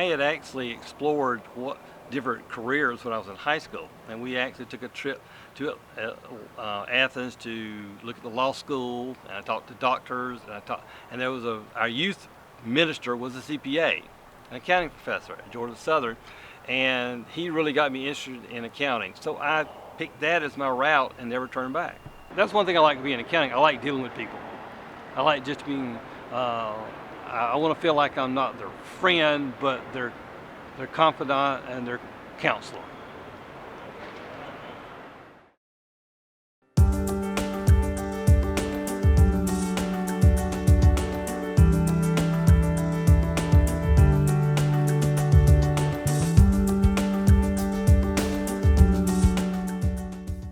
I had actually explored different careers when I was in high school, and we actually took a trip to Athens to look at the law school, and I talked to doctors, and there was our youth minister was a CPA, an accounting professor at Georgia Southern, and he really got me interested in accounting. So I picked that as my route and never turned back. That's one thing I like to be in accounting. I like dealing with people. I like just being, I want to feel like I'm not their friend, but their confidant and their counselor.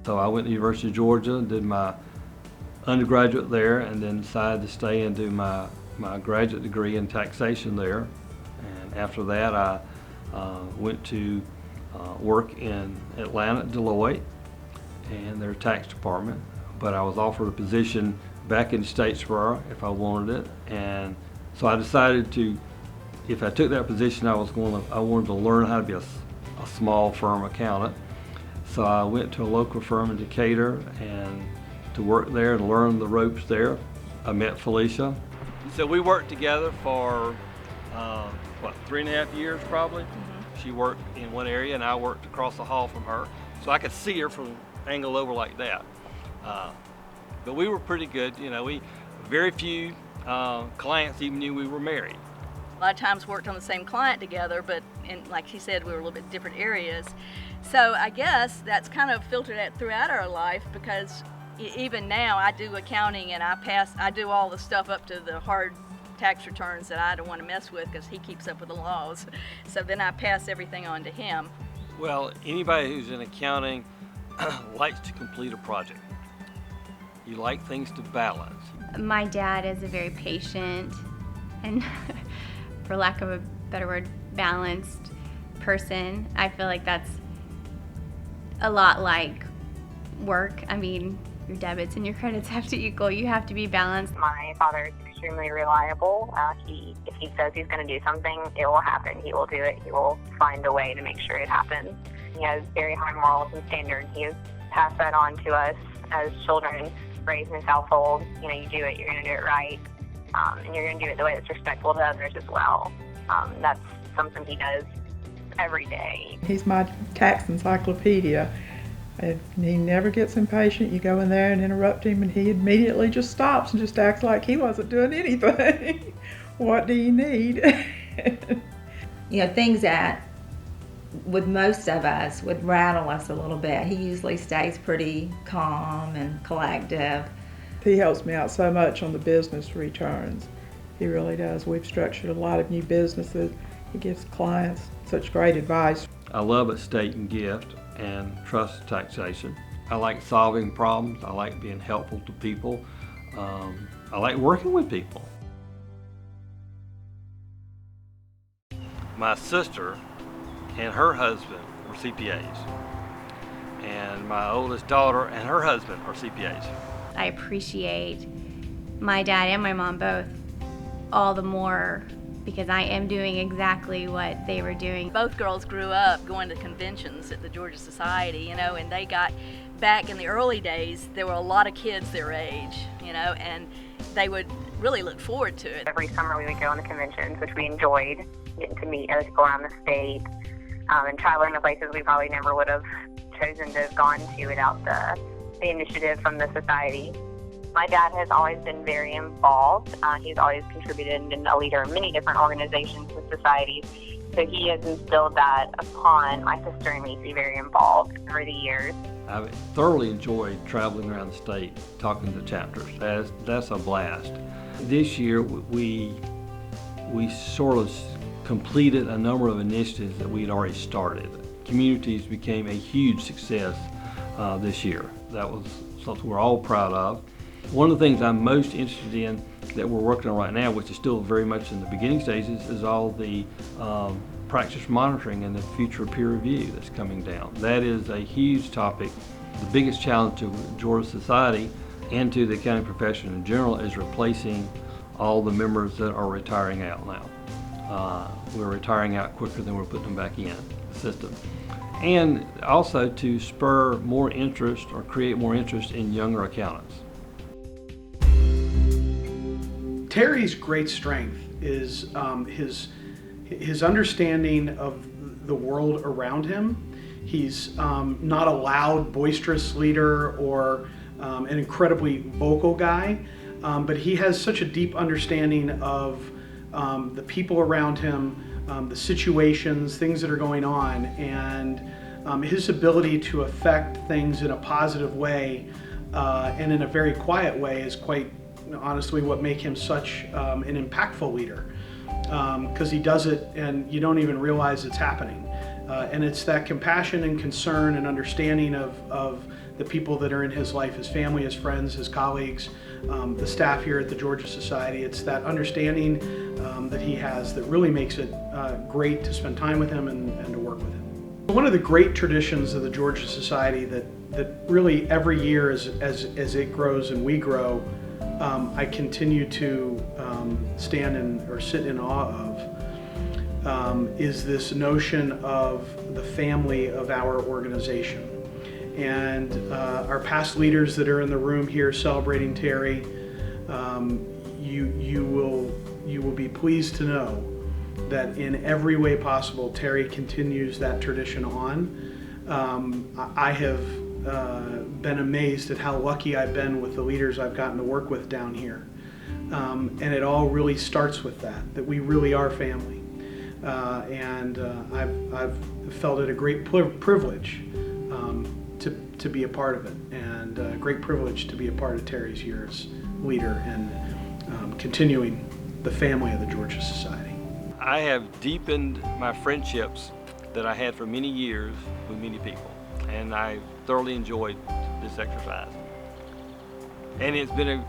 So I went to the University of Georgia, did my undergraduate there, and then decided to stay and do my graduate degree in taxation there. And after that, I went to work in Atlanta at Deloitte and their tax department. But I was offered a position back in Statesboro if I wanted it, and so I decided if I took that position, I wanted to learn how to be a small firm accountant. So I went to a local firm in Decatur and to work there and learn the ropes there. I met Felicia. So we worked together for 3.5 years probably. Mm-hmm. She worked in one area and I worked across the hall from her. So I could see her from angled over like that. But we were pretty good. Very few clients even knew we were married. A lot of times worked on the same client together, but like he said, we were a little bit different areas. So I guess that's kind of filtered out throughout our life, because even now I do accounting and I do all the stuff up to the hard tax returns that I don't want to mess with because he keeps up with the laws. So then I pass everything on to him. Well, anybody who's in accounting likes to complete a project. You like things to balance. My dad is a very patient and, for lack of a better word, balanced person. I feel like that's a lot like work. I mean, your debits and your credits have to equal. You have to be balanced. My father is extremely reliable. If he says he's going to do something, it will happen. He will do it. He will find a way to make sure it happens. He has very high morals and standards. He has passed that on to us as children raised in his household. You do it, you're going to do it right, and you're going to do it the way that's respectful to others as well. That's something he does every day. He's my tax encyclopedia. And he never gets impatient. You go in there and interrupt him and he immediately just stops and just acts like he wasn't doing anything. What do you need? Things that with most of us would rattle us a little bit. He usually stays pretty calm and collective. He helps me out so much on the business returns. He really does. We've structured a lot of new businesses. He gives clients such great advice. I love estate and gift and trust taxation. I like solving problems. I like being helpful to people. I like working with people. My sister and her husband were CPAs, and my oldest daughter and her husband are CPAs. I appreciate my dad and my mom both all the more because I am doing exactly what they were doing. Both girls grew up going to conventions at the Georgia Society, and they got, back in the early days, there were a lot of kids their age, and they would really look forward to it. Every summer we would go on the conventions, which we enjoyed, getting to meet other people around the state, and traveling to places we probably never would have chosen to have gone to without the initiative from the society. My dad has always been very involved. He's always contributed and been a leader in many different organizations and societies. So he has instilled that upon my sister and me to be very involved over the years. I've thoroughly enjoyed traveling around the state, talking to chapters. That's a blast. This year we sort of completed a number of initiatives that we'd already started. Communities became a huge success this year. That was something we're all proud of. One of the things I'm most interested in that we're working on right now, which is still very much in the beginning stages, is all the practice monitoring and the future peer review that's coming down. That is a huge topic. The biggest challenge to Georgia society and to the accounting profession in general is replacing all the members that are retiring out now. we're retiring out quicker than we're putting them back in the system. And also to spur more interest or create more interest in younger accountants. Terry's great strength is his understanding of the world around him. He's not a loud, boisterous leader or an incredibly vocal guy, but he has such a deep understanding of the people around him, the situations, things that are going on, and his ability to affect things in a positive way and in a very quiet way is quite honestly what make him such an impactful leader, because he does it and you don't even realize it's happening. And it's that compassion and concern and understanding of the people that are in his life, his family, his friends, his colleagues, the staff here at the Georgia Society. It's that understanding that he has that really makes it great to spend time with him and to work with him. One of the great traditions of the Georgia Society that really every year as it grows and we grow, I continue to stand in or sit in awe of, is this notion of the family of our organization. And our past leaders that are in the room here celebrating Terry, you will be pleased to know that in every way possible, Terry continues that tradition on. I have been amazed at how lucky I've been with the leaders I've gotten to work with down here. And it all really starts with that we really are family. And I've felt it a great privilege to be a part of it, and a great privilege to be a part of Terry's year as leader and continuing the family of the Georgia Society. I have deepened my friendships that I had for many years with many people, and I thoroughly enjoyed this exercise. And it's been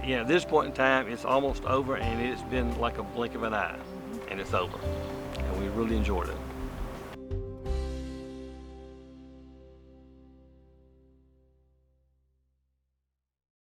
at this point in time, it's almost over, and it's been like a blink of an eye, and it's over. And we really enjoyed it.